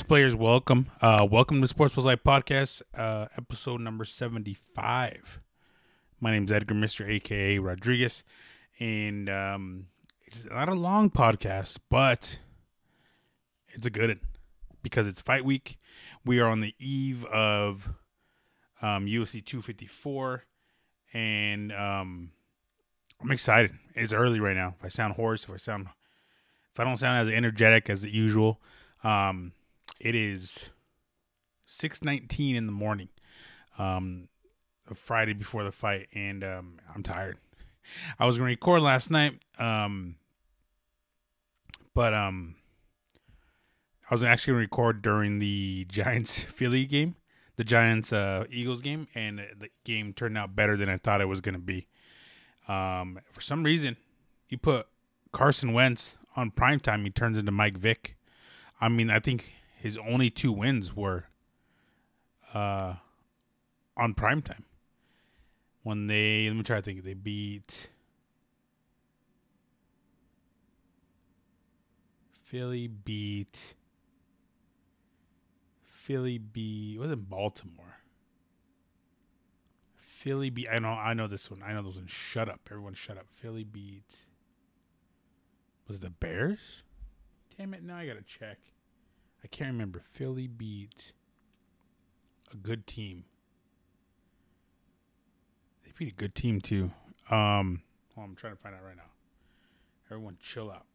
players, welcome. Welcome to Sports Plus Life Podcast, episode number 75. My name's Edgar, Mr. AKA Rodriguez, and it's not a long podcast, but it's a good one because it's fight week. We are on the eve of UFC 254, and I'm excited. It's early right now. If I sound hoarse, if I don't sound as energetic as usual, it is 6:19 in the morning, Friday before the fight, and I'm tired. I was going to record last night, but I was actually going to record during the Giants-Philly game, the Giants-Eagles game, and the game turned out better than I thought it was going to be. For some reason, you put Carson Wentz on primetime, he turns into Mike Vick. I mean, I think his only two wins were on primetime. When let me try to think, they beat Philly, it wasn't Baltimore. Philly beat, I know this one. I know those ones. Shut up. Everyone shut up. Philly beat, was it the Bears? Damn it, now I got to check. I can't remember. Philly beat a good team. They beat a good team, too. I'm trying to find out right now. Everyone chill out.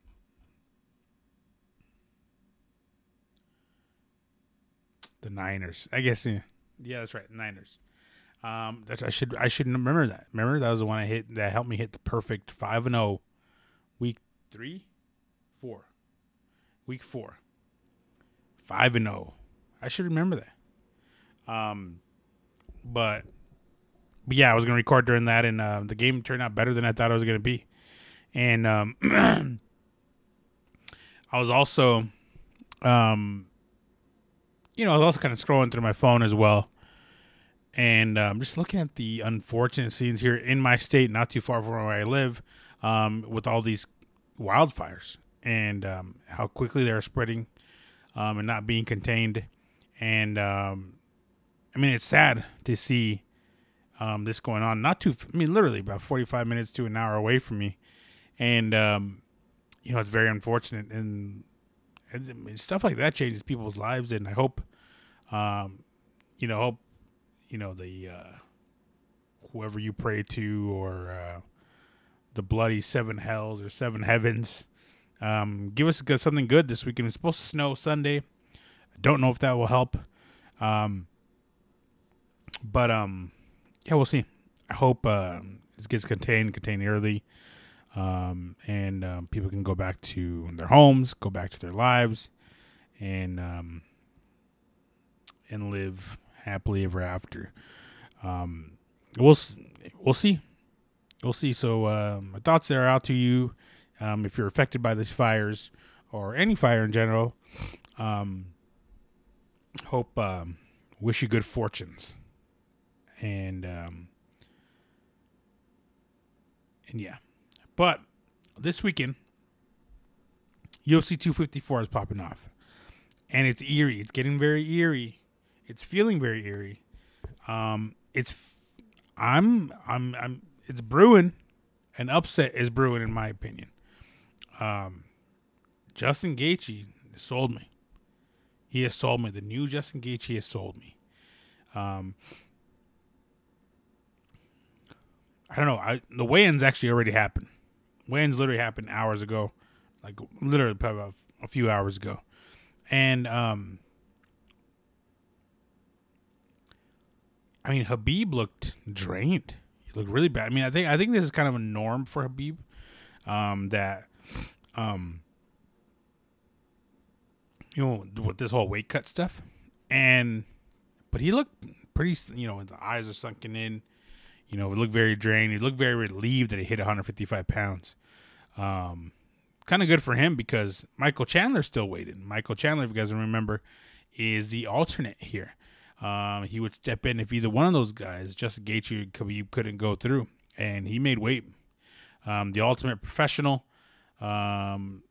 The Niners. I guess, yeah, that's right. Niners. I should remember that. Remember, that was the one I hit that helped me hit the perfect 5-0 week 4. 5-0. I should remember that. But yeah, I was gonna record during that, and the game turned out better than I thought it was gonna be. And I was also, I was also kind of scrolling through my phone as well, and just looking at the unfortunate scenes here in my state, not too far from where I live, with all these wildfires and how quickly they're spreading. And not being contained. And, it's sad to see this going on. Literally about 45 minutes to an hour away from me. And, it's very unfortunate. And stuff like that changes people's lives. And I hope, whoever you pray to, or the bloody 7 hells or 7 heavens, give us something good this weekend. It's supposed to snow Sunday. I don't know if that will help. But yeah, we'll see. I hope this gets contained early. And people can go back to their homes, go back to their lives, and live happily ever after. We'll see. We'll see. So my thoughts are out to you. If you're affected by these fires or any fire in general, wish you good fortunes. And yeah. But this weekend, UFC 254 is popping off. And it's eerie. It's getting very eerie. It's feeling very eerie. It's brewing. An upset is brewing, in my opinion. Justin Gaethje sold me. He has sold me. The new Justin Gaethje has sold me. I don't know. The weigh-ins actually already happened. Weigh-ins literally happened hours ago. Like, literally probably about a few hours ago. And, Khabib looked drained. He looked really bad. I think this is kind of a norm for Khabib. With this whole weight cut stuff. But he looked pretty, the eyes are sunken in. He looked very drained. He looked very relieved that he hit 155 pounds. Kind of good for him because Michael Chandler still waited. Michael Chandler, if you guys remember, is the alternate here. He would step in if either one of those guys, Justin Gaethje or Khabib, couldn't go through. And he made weight. The ultimate professional. One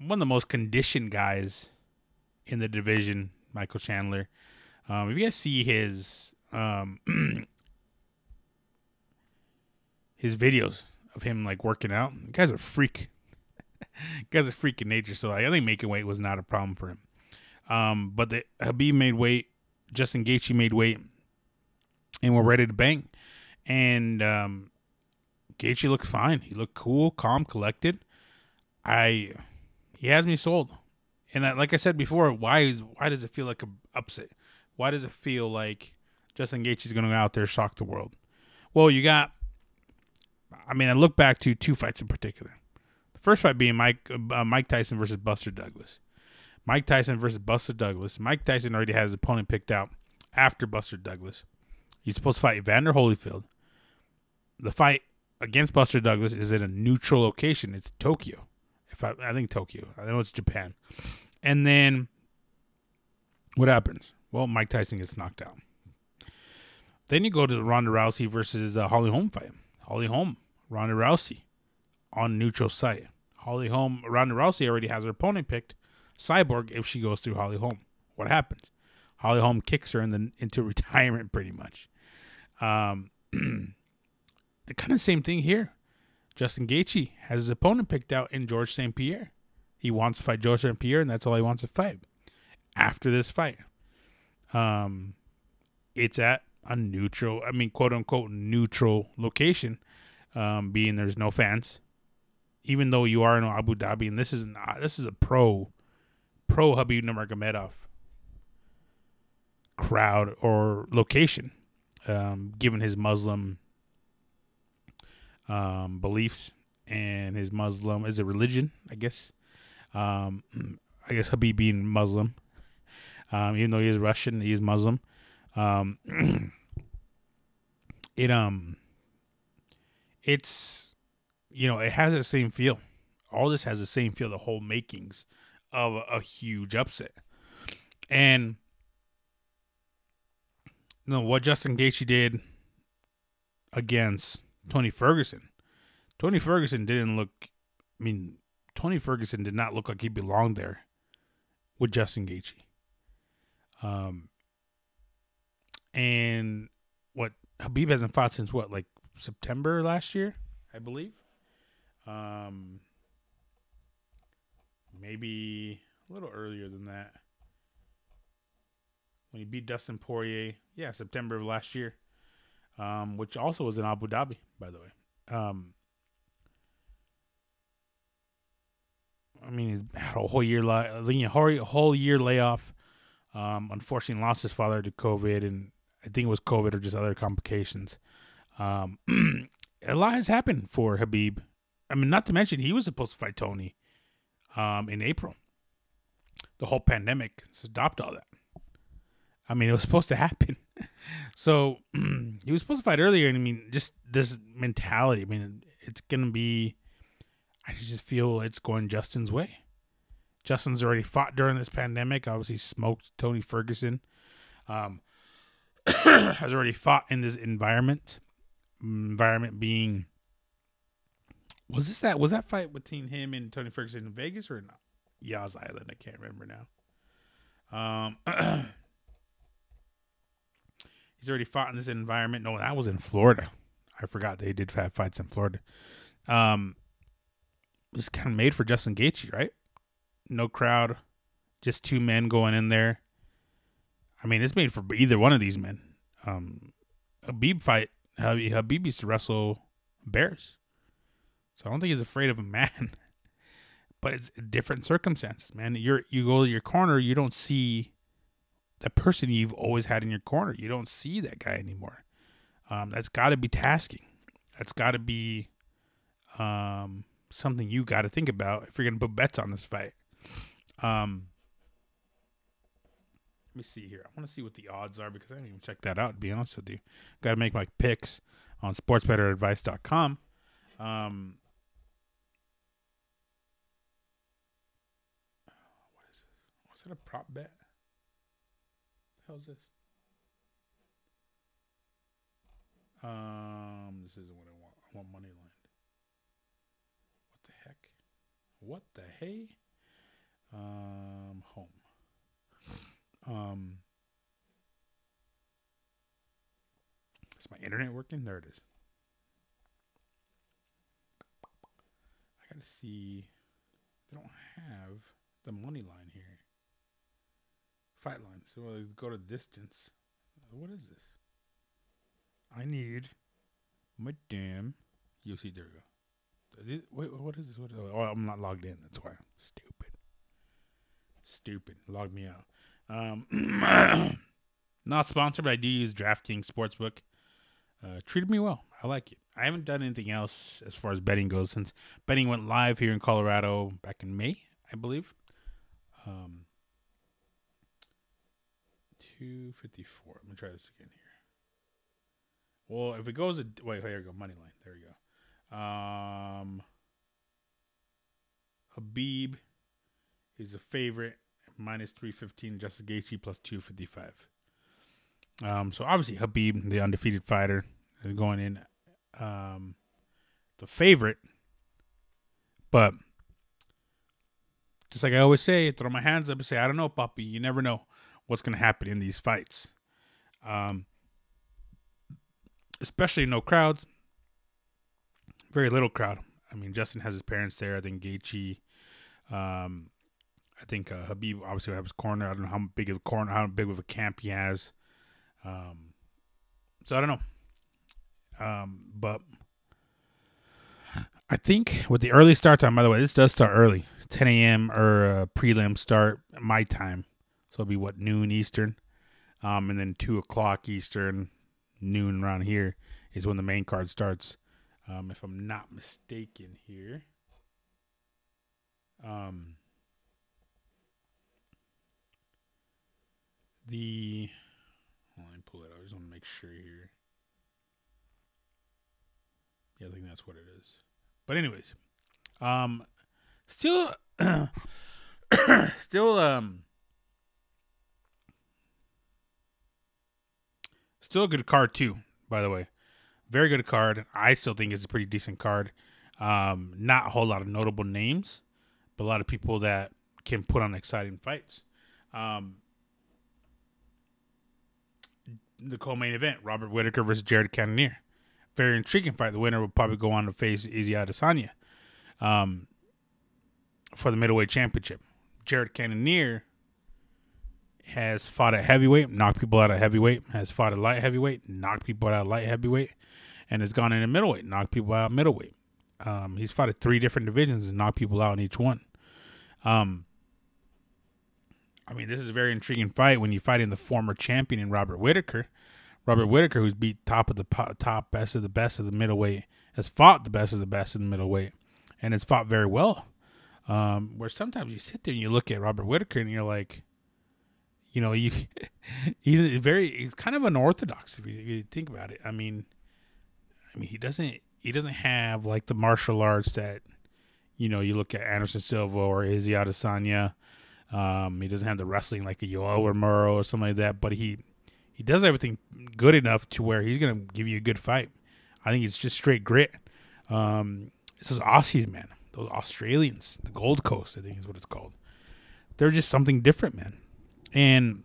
of the most conditioned guys in the division, Michael Chandler. If you guys see his his videos of him like working out, the guy's a freak. The guy's a freak in nature. So I think making weight was not a problem for him. But the Khabib made weight, Justin Gaethje made weight, and we're ready to bang. And Gaethje looked fine. He looked cool, calm, collected. He has me sold. And like I said before, why does it feel like an upset? Why does it feel like Justin Gaethje's going to go out there shock the world? Well, I look back to 2 fights in particular. The first fight being Mike Tyson versus Buster Douglas. Mike Tyson versus Buster Douglas. Mike Tyson already had his opponent picked out after Buster Douglas. He's supposed to fight Evander Holyfield. The fight against Buster Douglas is at a neutral location. It's Tokyo. I think Tokyo. I know it's Japan. And then what happens? Well, Mike Tyson gets knocked out. Then you go to the Ronda Rousey versus Holly Holm fight. Holly Holm, Ronda Rousey on neutral site. Ronda Rousey already has her opponent picked, Cyborg, if she goes through Holly Holm. What happens? Holly Holm kicks her into retirement pretty much. The kind of same thing here. Justin Gaethje has his opponent picked out in Georges St. Pierre. He wants to fight Georges St. Pierre, and that's all he wants to fight. After this fight, it's at a neutral, quote unquote neutral location, being there's no fans, even though you are in Abu Dhabi, and this is a pro Khabib Nurmagomedov crowd or location, given his Muslim beliefs and his Muslim is a religion, I guess. I guess Khabib being Muslim, even though he is Russian, he is Muslim. It's, it has the same feel. All this has the same feel, the whole makings of a huge upset. And what Justin Gaethje did against Tony Ferguson. Tony Ferguson did not look like he belonged there with Justin Gaethje. And what Khabib hasn't fought since like September last year, I believe. Maybe a little earlier than that. When he beat Dustin Poirier, September of last year, which also was in Abu Dhabi, by the way. He's had a whole year, whole year layoff. Unfortunately, lost his father to COVID, and I think it was COVID or just other complications. A lot has happened for Khabib. Not to mention he was supposed to fight Tony in April. The whole pandemic stopped all that. It was supposed to happen. So he was supposed to fight earlier, and just this mentality. It's going to be, I just feel it's going Justin's way. Justin's already fought during this pandemic. Obviously smoked Tony Ferguson. Has already fought in this environment. Environment being, was that fight between him and Tony Ferguson in Vegas or not? Yas Island? I can't remember now. He's already fought in this environment. No, that was in Florida. I forgot they did have fights in Florida. This is kind of made for Justin Gaethje, right? No crowd, just 2 men going in there. It's made for either one of these men. Khabib used to wrestle bears, so I don't think he's afraid of a man. But it's a different circumstance, man. You go to your corner, you don't see that person you've always had in your corner. You don't see that guy anymore. That's got to be tasking. That's got to be something you got to think about if you're going to put bets on this fight. Let me see here. I want to see what the odds are because I didn't even check that out, to be honest with you. Got to make my picks on sportsbetteradvice.com. What is this? Was that a prop bet? What the hell is this? This isn't what I want. I want money line. What the heck? What the hey? Home. Is my internet working? There it is. I gotta see. They don't have the money line here. Fight line. So let's go to distance. What is this? I need my damn UFC. There we go. Wait, what is this? Oh, I'm not logged in. That's why. Stupid. Log me out. Not sponsored, but I do use DraftKings Sportsbook. Treated me well. I like it. I haven't done anything else as far as betting goes since betting went live here in Colorado back in May, I believe. 254. I'm gonna try this again here. Well, if it goes, wait, here we go. Money line. There we go. Habib is a favorite, minus 315. Justin Gaethje plus 255. So obviously Habib, the undefeated fighter, is going in the favorite. But just like I always say, throw my hands up and say, I don't know, Papi. You never know what's going to happen in these fights. Especially no crowds. Very little crowd. I mean, Justin has his parents there. I think Gaethje. I think Habib obviously will have his corner. I don't know how big of a corner, how big of a camp he has. So I don't know. But I think with the early start time, by the way, this does start early. 10 a.m. or prelim start my time. So it'll be noon Eastern. And then 2 o'clock Eastern, noon around here is when the main card starts. If I'm not mistaken here. Let me pull it out. I just want to make sure here. Yeah, I think that's what it is. But anyways, still a good card too, by the way. Very good card. I still think it's a pretty decent card. Not a whole lot of notable names, but a lot of people that can put on exciting fights. The co-main event, Robert Whitaker versus Jared Cannoneer. Very intriguing fight. The winner will probably go on to face Izzy Adesanya for the middleweight championship. Jared Cannoneer has fought at heavyweight, knocked people out at heavyweight, has fought at light heavyweight, knocked people out at light heavyweight, and has gone into middleweight, knocked people out at middleweight. He's fought at 3 different divisions and knocked people out in each one. I mean, this is a very intriguing fight when you fight in the former champion in Robert Whitaker. Robert Whitaker, who's beat top, best of the best of the middleweight, has fought the best of the best in the middleweight, and has fought very well. Where sometimes you sit there and you look at Robert Whitaker and you're like, you know, he's kind of unorthodox if you think about it. I mean, he doesn't have like the martial arts that, you know, you look at Anderson Silva or Izzy Adesanya. He doesn't have the wrestling like a Yoel Romero or something like that, but he does everything good enough to where he's gonna give you a good fight. I think it's just straight grit. This is Aussies, man. Those Australians, the Gold Coast, I think is what it's called. They're just something different, man. And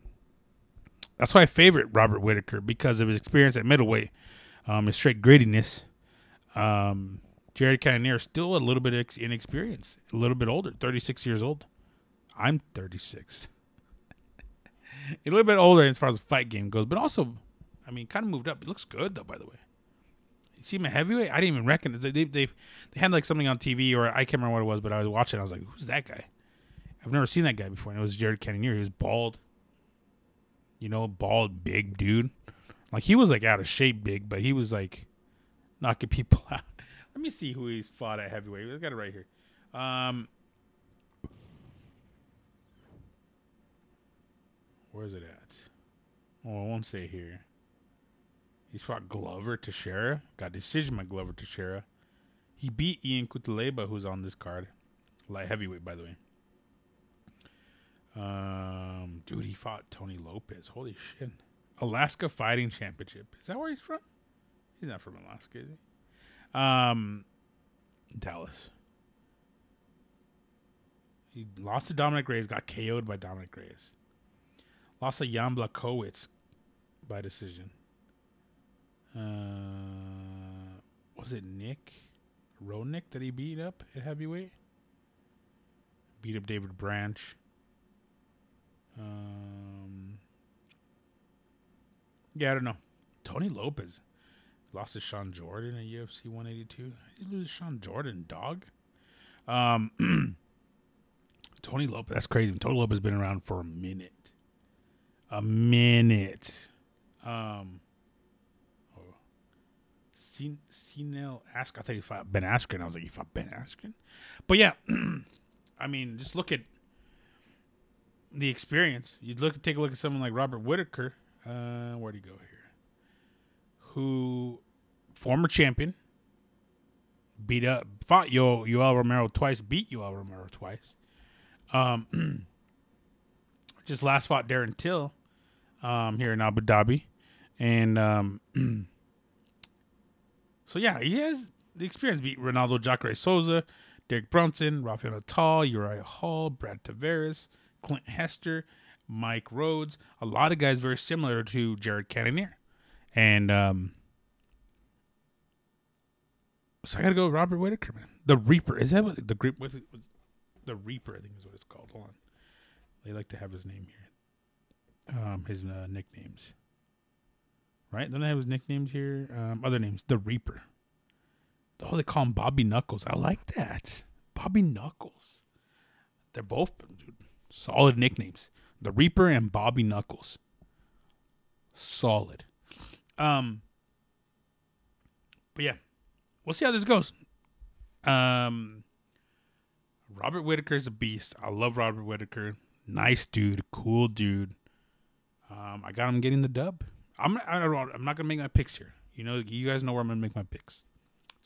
that's why I favorite Robert Whitaker, because of his experience at middleweight, his straight grittiness. Jared Cannoneer is still a little bit inexperienced, a little bit older, 36 years old. I'm 36. A little bit older as far as the fight game goes, but also, I mean, kind of moved up. He looks good, though, by the way. You see him at heavyweight? I didn't even recognize. They had like something on TV, or I can't remember what it was, but I was watching. I was like, who's that guy? I've never seen that guy before. And it was Jared Cannoneer. He was bald. You know, bald, big dude. Like, he was like out of shape big, but he was like knocking people out. Let me see who he's fought at heavyweight. I got it right here. Where's it at? Oh, I won't say here. He's fought Glover Teixeira. Got decision by Glover Teixeira. He beat Ian Cutelaba, who's on this card. Light heavyweight, by the way. Dude, he fought Tony Lopez. Holy shit. Alaska Fighting Championship. Is that where he's from? He's not from Alaska, is he? Dallas. He lost to Dominic Reyes. Got KO'd by Dominic Reyes. Lost to Jan Blachowicz by decision. Was it Nick Roenick that he beat up at heavyweight? Beat up David Branch. Yeah, I don't know. Tony Lopez lost to Sean Jordan at UFC 182. How did you lose to Sean Jordan, dog? Tony Lopez, that's crazy. Tony Lopez has been around for a minute. Sinel Ask. I thought he fought Ben Askren. I was like, he fought Ben Askren? But yeah, I mean, just look at the experience. Take a look at someone like Robert Whitaker. Where'd he go here? Who, former champion, fought Yoel Romero twice, beat Yoel Romero twice. Just last fought Darren Till here in Abu Dhabi. And so, yeah, he has the experience. Beat Ronaldo Jacare Souza, Derek Brunson, Rafael Natal, Uriah Hall, Brad Tavares, Clint Hester, Mike Rhodes. A lot of guys very similar to Jared Cannoneer. And so I got to go with Robert Whitaker, man. The Reaper. Is that what the Reaper, I think is what it's called. Hold on. They like to have his name here. His nicknames. Right? Don't they have his nicknames here? Other names. The Reaper. Oh, they call him Bobby Knuckles. I like that. Bobby Knuckles. They're both solid nicknames. The Reaper and Bobby Knuckles. Solid. But yeah. We'll see how this goes. Robert Whitaker's a beast. I love Robert Whitaker. Nice dude. Cool dude. I got him getting the dub. I'm not gonna make my picks here. You guys know where I'm gonna make my picks.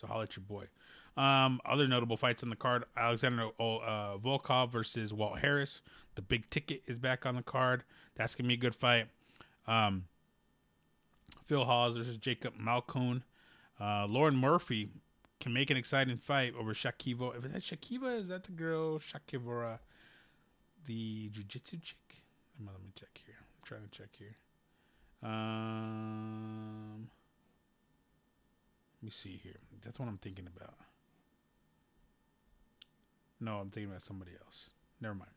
So holla at your boy. Other notable fights on the card: Alexander Volkov versus Walt Harris. The big ticket is back on the card. That's gonna be a good fight. Phil Hawes versus Jacob Malkoun. Lauren Murphy can make an exciting fight over Shakiva. If that's Shakiva, is that the girl Shakivora, the jiu-jitsu chick? Let me check here. I'm trying to check here. Let me see here. That's what I'm thinking about. No, I'm thinking about somebody else. Never mind.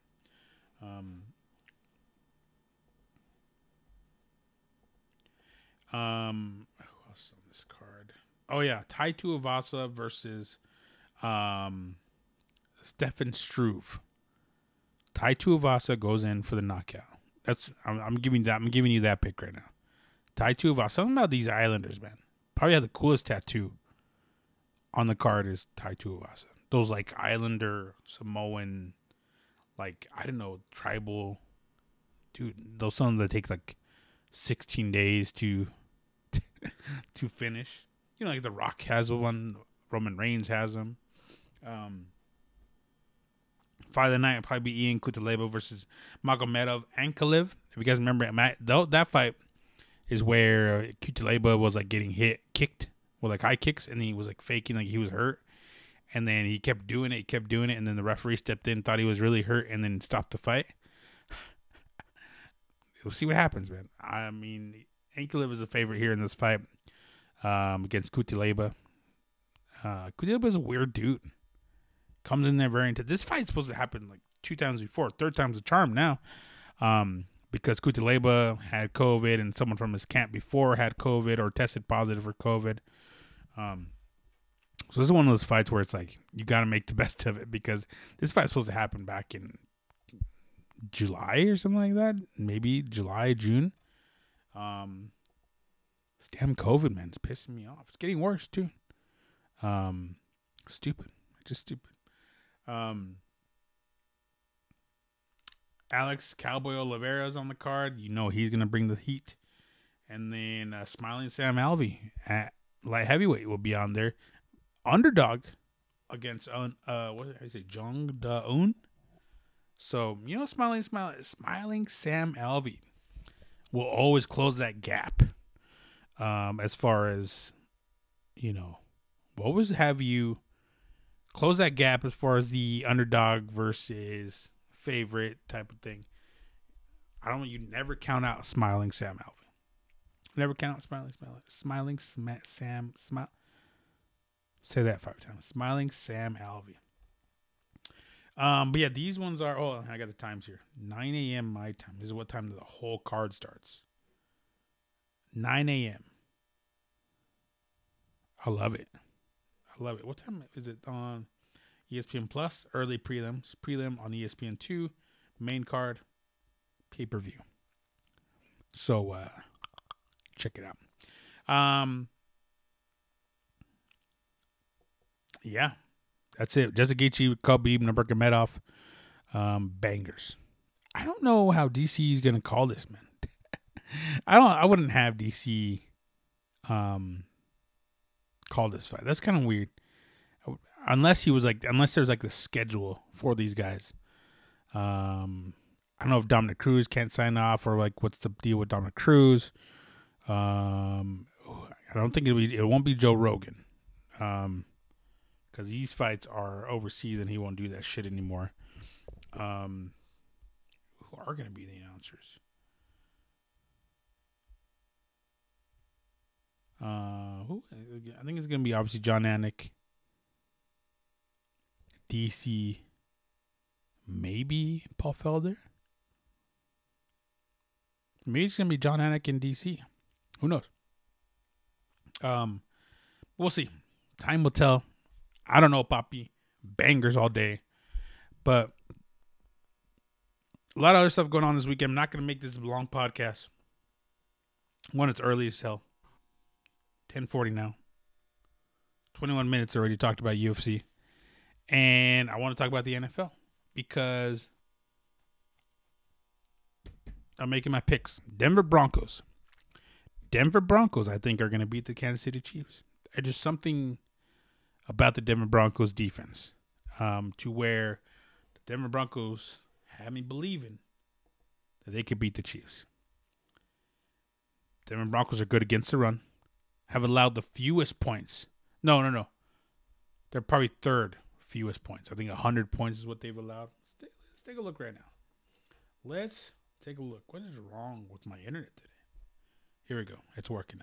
Who else on this card? Oh yeah, Tai Tuivasa versus Stefan Struve. Tai Tuivasa goes in for the knockout. I'm giving you that pick right now. Tai Tuivasa. Something about these Islanders, man. Probably have the coolest tattoo on the card is Tai Tuivasa. Those like Islander, Samoan, like I don't know, tribal, dude. Those songs that take like 16 days to finish. Like The Rock has one. Roman Reigns has them. Fight of the night will probably be Ian Kutaleba versus Magomedov Ankalev. If you guys remember, that fight is where Kutaleba was like getting kicked with like high kicks, and then he was like faking like he was hurt, and then he kept doing it, and then the referee stepped in, thought he was really hurt, and then stopped the fight. We'll see what happens, man. I mean, Ankalev is a favorite here in this fight against Kutaleba. Kutaleba is a weird dude. Comes in there very intense. This fight's supposed to happen like 2 times before. 3rd time's a charm now. Because Kutaleba had COVID and someone from his camp before had COVID or tested positive for COVID. So this is one of those fights where it's like you got to make the best of it because this fight's supposed to happen back in July or something like that. Maybe July, June. This damn COVID, man, it's pissing me off. It's getting worse too. Stupid. Just stupid. Alex Cowboy Oliveira's on the card. He's going to bring the heat. And then Smiling Sam Alvey at light heavyweight will be on there. Underdog against what did I say? Jong Da-un. So, Smiling Sam Alvey will always close that gap. As far as, always have you close that gap as far as the underdog versus favorite type of thing. I don't. You never count out smiling Sam Alvey. Never count out smiling Sam. Smile. Say that 5 times. Smiling Sam Alvey. But yeah, these ones are. Oh, I got the times here. 9 a.m. my time. This is what time the whole card starts. 9 a.m. I love it. What time is it on ESPN Plus? Early prelims. Prelim on ESPN 2. Main card. Pay-per-view. So check it out. Yeah. That's it. Jessica Gaethje, Khabib, Nurmagomedov. Bangers. I don't know how DC is gonna call this, man. I wouldn't have DC call this fight. That's kind of weird. Unless there's like the schedule for these guys. I don't know if Dominic Cruz can't sign off or like what's the deal with Dominic Cruz. I don't think it won't be Joe Rogan. Because these fights are overseas and he won't do that shit anymore. Who are going to be the announcers? Who? I think it's going to be obviously John Anik, DC, maybe Paul Felder. Maybe it's going to be John Anik in DC. Who knows? We'll see. Time will tell. I don't know, Papi. Bangers all day. But a lot of other stuff going on this weekend. I'm not going to make this a long podcast. One, it's early as hell. 10:40 now. 21 minutes already talked about UFC. And I want to talk about the NFL because I'm making my picks. Denver Broncos, I think, are going to beat the Kansas City Chiefs. There's just something about the Denver Broncos defense to where the Denver Broncos have me believing that they could beat the Chiefs. Denver Broncos are good against the run. Have allowed the fewest points. No. They're probably third fewest points. I think 100 points is what they've allowed. Let's take a look right now. Let's take a look. What is wrong with my internet today? Here we go. It's working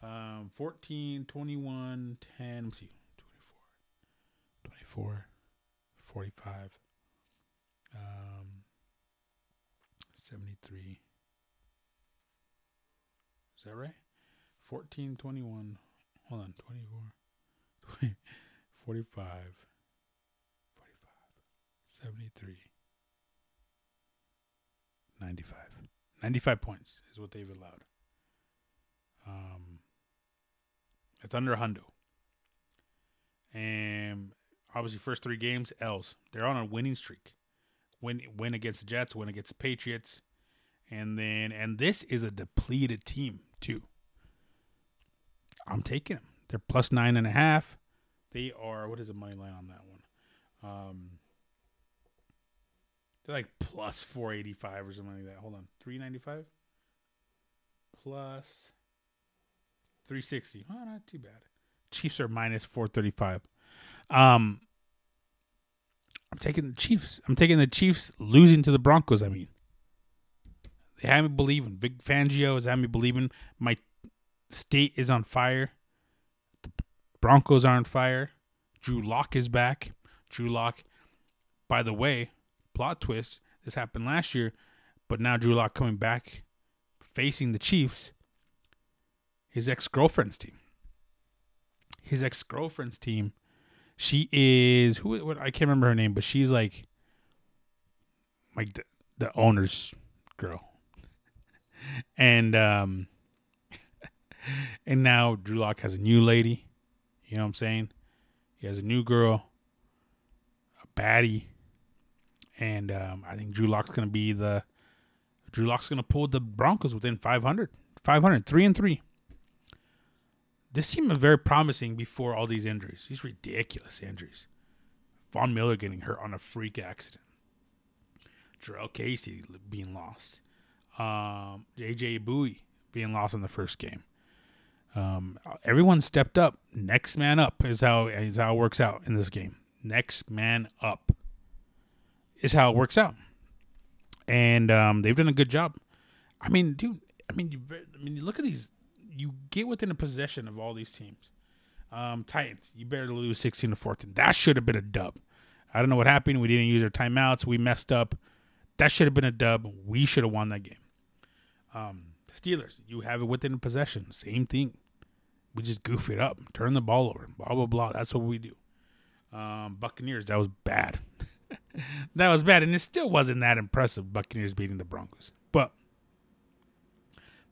now. 14, 21, 10. Let me see. 24, 45, 73. Is that right? 14, 21. Hold on. 24, 20, 45, 73, 95. 95 points is what they've allowed. It's under a hundo. And obviously, first 3 games, L's. They're on a winning streak. Win against the Jets, win against the Patriots. And this is a depleted team, too. I'm taking them. They're plus 9.5. They are, what is the money line on that one? They're like plus 485 or something like that. Hold on. 395 plus 360. Oh, not too bad. Chiefs are minus 435. I'm taking the Chiefs. I'm taking the Chiefs losing to the Broncos, I mean. They have me believing. Vic Fangio has had me believing. My state is on fire. The Broncos are on fire. Drew Lock is back. Drew Lock, by the way, plot twist, this happened last year, but now Drew Lock coming back, facing the Chiefs, his ex-girlfriend's team. She is, I can't remember her name, but she's like the owner's girl. And now Drew Lock has a new lady. You know what I'm saying? He has a new girl, a baddie. And I think Drew Lock's going to pull the Broncos within 500. 3-3. This team was very promising before all these injuries. These ridiculous injuries. Von Miller getting hurt on a freak accident. Jarrell Casey being lost. J.J. Bowie being lost in the first game. Everyone stepped up. Next man up is how it works out in this game. Next man up is how it works out. and they've done a good job. I mean, dude. You look at these. You get within a possession of all these teams. Titans, you better lose 16-14. That should have been a dub. I don't know what happened. We didn't use our timeouts. We messed up. That should have been a dub. We should have won that game. Steelers, you have it within possession. Same thing. We just goof it up. Turn the ball over. Blah, blah, blah. That's what we do. Buccaneers, that was bad. That was bad. And it still wasn't that impressive, Buccaneers beating the Broncos. But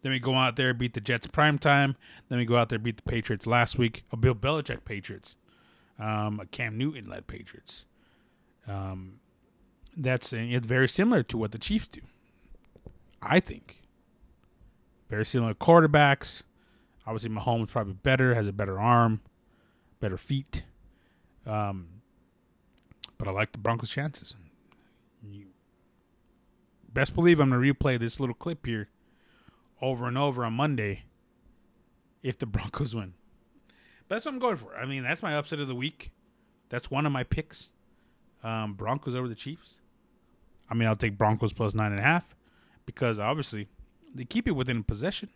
then we go out there, beat the Jets primetime. Then we go out there, beat the Patriots last week. A Bill Belichick Patriots. A Cam Newton-led Patriots. It's very similar to what the Chiefs do, I think. Very similar quarterbacks. Obviously, Mahomes probably better, has a better arm, better feet. But I like the Broncos' chances. You best believe I'm going to replay this little clip here over and over on Monday if the Broncos win. But that's what I'm going for. I mean, that's my upset of the week. That's one of my picks. Broncos over the Chiefs. I mean, I'll take Broncos plus 9.5 because obviously they keep it within possession,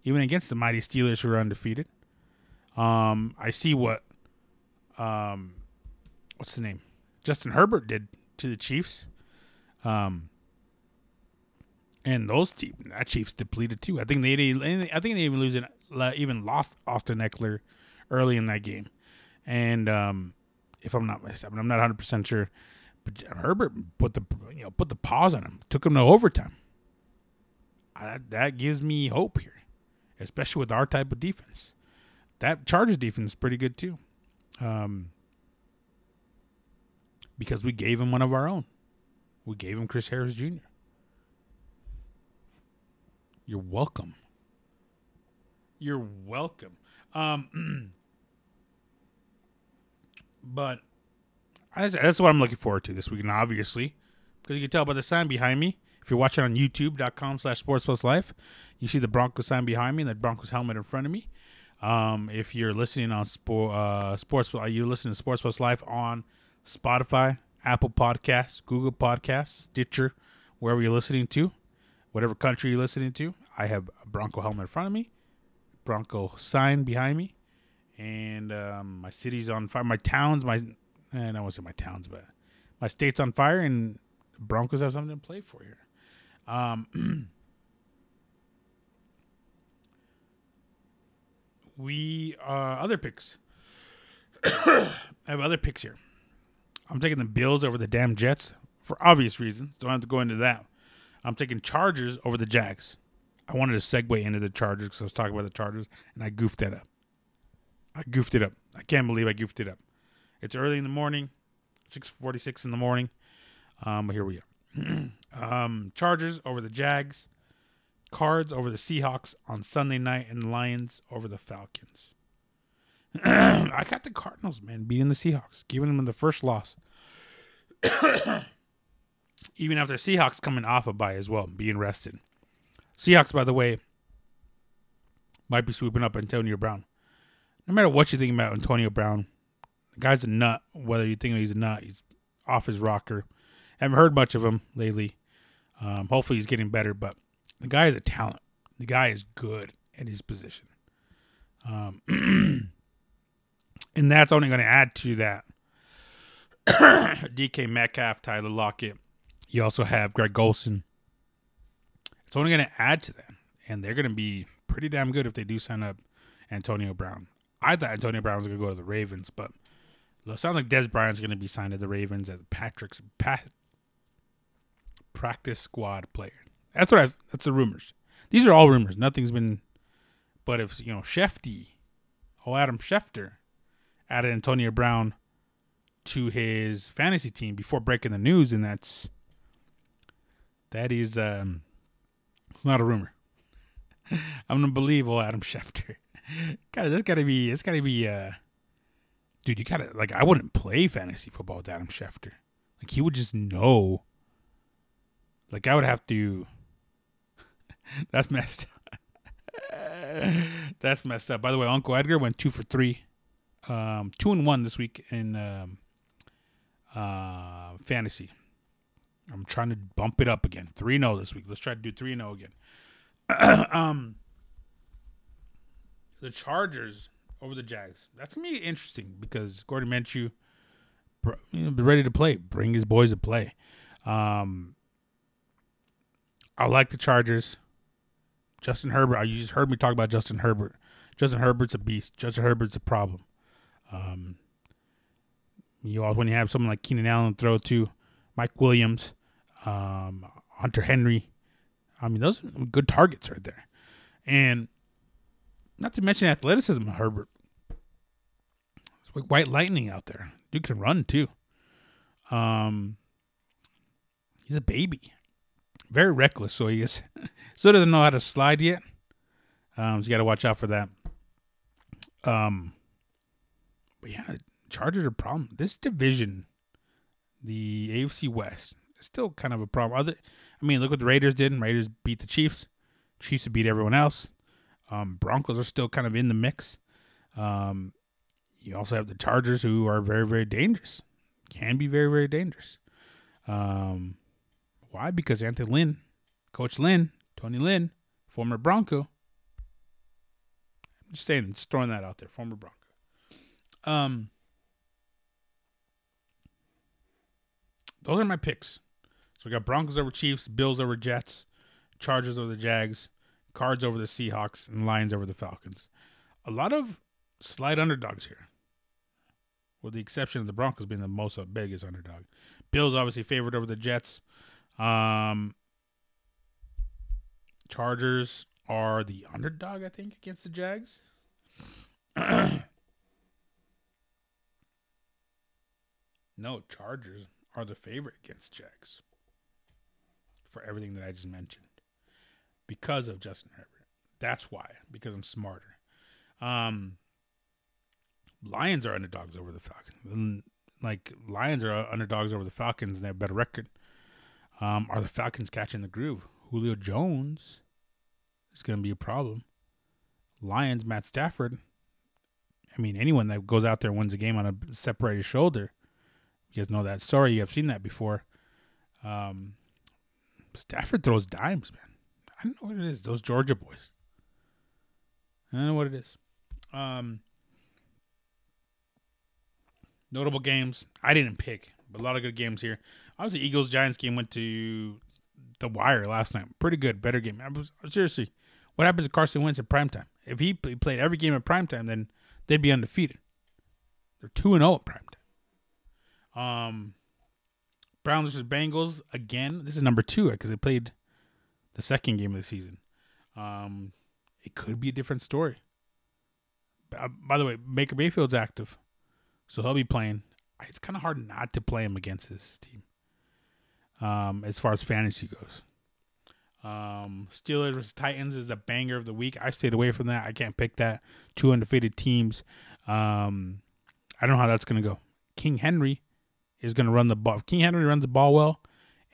even against the mighty Steelers who are undefeated. I see what what's the name? Justin Herbert did to the Chiefs. And that Chiefs depleted too. I think they even lost Austin Eckler early in that game. And if I'm not 100% sure, but Herbert put the pause on him, took him to overtime. That gives me hope here, especially with our type of defense. That Chargers defense is pretty good too, because we gave him one of our own. We gave him Chris Harris Jr. You're welcome. You're welcome. But that's what I'm looking forward to this weekend, obviously, because you can tell by the sign behind me. If you're watching on youtube.com/sportspluslife, you see the Broncos sign behind me and the Broncos helmet in front of me. If you're listening on you listen to Sports Plus Life on Spotify, Apple Podcasts, Google Podcasts, Stitcher, wherever you're listening to, whatever country you're listening to, I have a Bronco helmet in front of me, Bronco sign behind me, and my city's on fire. My towns, I won't say my towns, but my state's on fire, and Broncos have something to play for here. Other picks. I have other picks here. I'm taking the Bills over the damn Jets for obvious reasons. Don't have to go into that. I'm taking Chargers over the Jags. I wanted to segue into the Chargers because I was talking about the Chargers, and I goofed that up. I can't believe I goofed it up. It's early in the morning, 6:46 in the morning. But here we are. Chargers over the Jags. Cards over the Seahawks on Sunday night, and the Lions over the Falcons. I got the Cardinals, man, beating the Seahawks, giving them the first loss. Even after Seahawks coming off a bye as well, being rested. Seahawks, by the way, might be swooping up Antonio Brown. No matter what you think about Antonio Brown, the guy's a nut. Whether you think he's a nut, he's off his rocker. Haven't heard much of him lately. Hopefully he's getting better, but the guy is a talent. The guy is good in his position. And that's only going to add to that. DK Metcalf, Tyler Lockett. You also have Greg Olsen. It's only going to add to that. And they're going to be pretty damn good if they do sign up Antonio Brown. I thought Antonio Brown was going to go to the Ravens, but it sounds like Des Bryant's going to be signed to the Ravens as practice squad player. That's the rumors. These are all rumors. Nothing's been. But if Adam Schefter added Antonio Brown to his fantasy team before breaking the news, and that is it's not a rumor. I'm gonna believe Adam Schefter. God, it's gotta be dude, you gotta, like, I wouldn't play fantasy football with Adam Schefter. Like, he would just know. Like, I would have to. That's messed up. That's messed up. By the way, Uncle Edgar went 2 for 3. 2-1 this week in fantasy. I'm trying to bump it up again. 3-0 this week. Let's try to do 3-0 again. The Chargers over the Jags. That's going to be interesting because Gordon Minshew be ready to play. Bring his boys to play. I like the Chargers. Justin Herbert. You just heard me talk about Justin Herbert. Justin Herbert's a beast. Justin Herbert's a problem. When you have someone like Keenan Allen throw to, Mike Williams, Hunter Henry. I mean, those are good targets right there. And not to mention athleticism of Herbert. It's like white lightning out there. Dude can run too. He's a baby. Very reckless, so he is. Still doesn't know how to slide yet. So you got to watch out for that. But yeah, Chargers are a problem. This division, the AFC West, is still kind of a problem. Look what the Raiders did. Raiders beat the Chiefs. Chiefs have beat everyone else. Broncos are still kind of in the mix. You also have the Chargers, who are very, very dangerous. Can be very, very dangerous. Why? Because Anthony Lynn, Coach Lynn, Tony Lynn, former Bronco. I'm just saying, just throwing that out there. Former Bronco. Those are my picks. So we got Broncos over Chiefs, Bills over Jets, Chargers over the Jags, Cards over the Seahawks, and Lions over the Falcons. A lot of slight underdogs here, with the exception of the Broncos being the biggest underdog. Bills obviously favored over the Jets. Chargers are the underdog, I think, against the Jags. No, Chargers are the favorite against Jags for everything that I just mentioned because of Justin Herbert. That's why, because I'm smarter. Lions are underdogs over the Falcons. Lions are underdogs over the Falcons, and they have a better record. Are the Falcons catching the groove? Julio Jones is going to be a problem. Lions, Matt Stafford. I mean, anyone that goes out there and wins a game on a separated shoulder, you guys know that story. You have seen that before. Stafford throws dimes, man. I don't know what it is. Those Georgia boys. I don't know what it is. Notable games. I didn't pick, but a lot of good games here. Obviously, Eagles-Giants game went to the wire last night. Pretty good. Better game. Seriously, what happens to Carson Wentz at primetime? If he played every game at primetime, then they'd be undefeated. They're 2-0 at primetime. Browns versus Bengals again. This is number 2 because they played the second game of the season. It could be a different story. By the way, Baker Mayfield's active, so he'll be playing. It's kind of hard not to play him against this team. As far as fantasy goes. Steelers versus Titans is the banger of the week. I stayed away from that. I can't pick that. 2 undefeated teams. I don't know how that's going to go. King Henry is going to run the ball. King Henry runs the ball well,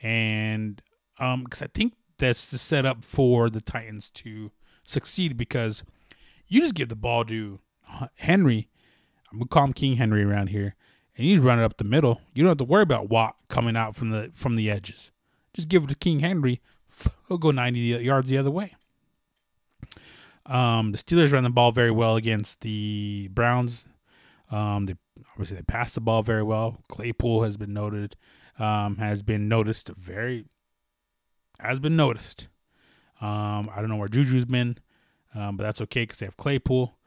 and because I think that's the setup for the Titans to succeed, because you just give the ball to Henry. I'm going to call him King Henry around here, and you just run it up the middle. You don't have to worry about Watt coming out from the edges. Just give it to King Henry. He'll go 90 yards the other way. The Steelers ran the ball very well against the Browns. They passed the ball very well. Claypool has been noticed. I don't know where Juju's been, but that's okay because they have Claypool.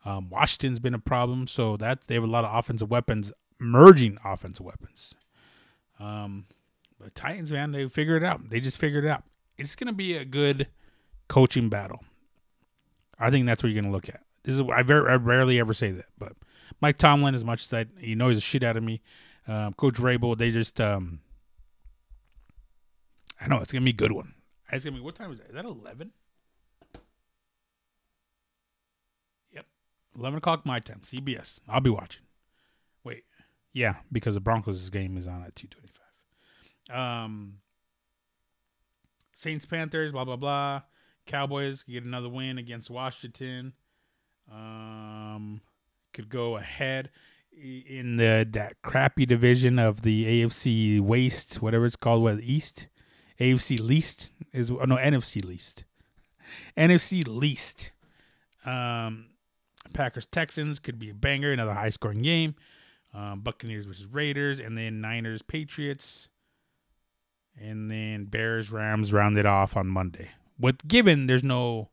Washington's been a problem, so that they have a lot of offensive weapons, merging offensive weapons. But Titans, man, they figured it out. They just figured it out. It's going to be a good coaching battle. I think that's what you're going to look at. I rarely ever say that, but Mike Tomlin, as much as he knows the shit out of me, Coach Vrabel, they just, I know it's going to be a good one. It's going to be, what time is that? Is that 11? Yep. 11 o'clock my time, CBS. I'll be watching. Wait. Yeah, because the Broncos' game is on at 2:25. Saints, Panthers, blah, blah, blah. Cowboys get another win against Washington. Could go ahead. in that crappy division of the AFC Waste, whatever it's called, East, AFC Least is NFC Least, NFC Least. Packers Texans could be a banger, another high scoring game. Buccaneers versus Raiders, and then Niners Patriots, and then Bears Rams rounded off on Monday. Given there's no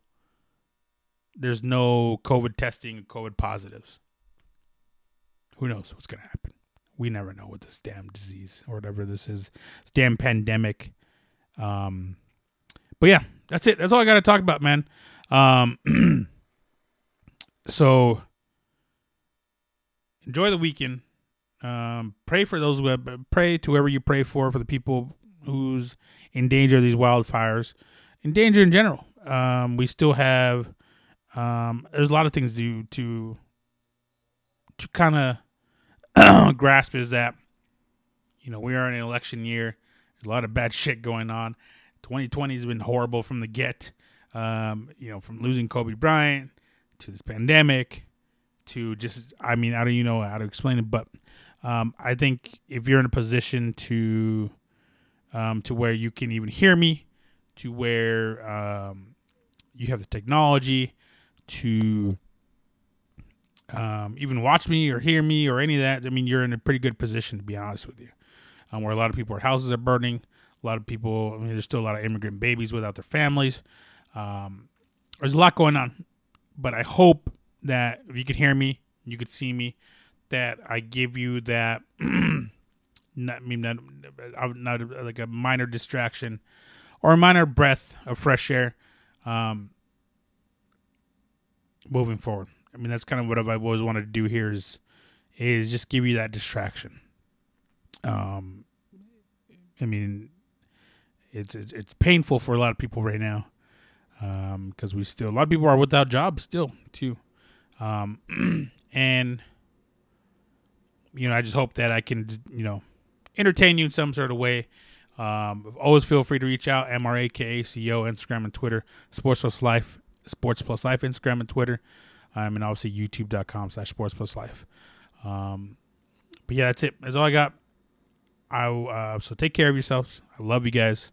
COVID testing, COVID positives. Who knows what's going to happen? We never know with this damn disease or whatever this is. This damn pandemic. But yeah, that's it. That's all I got to talk about, man. So enjoy the weekend. Pray for those pray to whoever you pray for the people who's in danger of these wildfires, in danger in general. We still have there's a lot of things to kind of grasp, is that, you know, we are in an election year. There's a lot of bad shit going on. 2020 has been horrible from the get. You know, from losing Kobe Bryant to this pandemic to just, I mean, I don't even know how to explain it, but I think if you're in a position to where you can even hear me, to where you have the technology to even watch me or hear me or any of that, I mean, you're in a pretty good position, to be honest with you. Where a lot of people's houses are burning, a lot of people, I mean, there's still a lot of immigrant babies without their families. There's a lot going on, but I hope that if you could hear me, you could see me, that I give you that, not like a minor distraction or a minor breath of fresh air, moving forward. I mean, that's kind of what I've always wanted to do here is just give you that distraction. I mean, it's painful for a lot of people right now, because a lot of people are without jobs still too, and you know, I just hope that I can, you know, entertain you in some sort of way. Always feel free to reach out. MRAKACO, Instagram and Twitter. Sports Plus Life Instagram and Twitter. And obviously youtube.com/Sports Plus Life. But yeah, that's it. That's all I got. So take care of yourselves. I love you guys.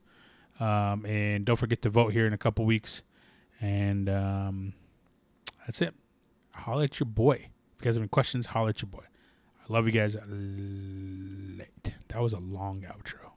And don't forget to vote here in a couple weeks. And that's it. Holla at your boy. If you guys have any questions, holla at your boy. I love you guys. That was a long outro.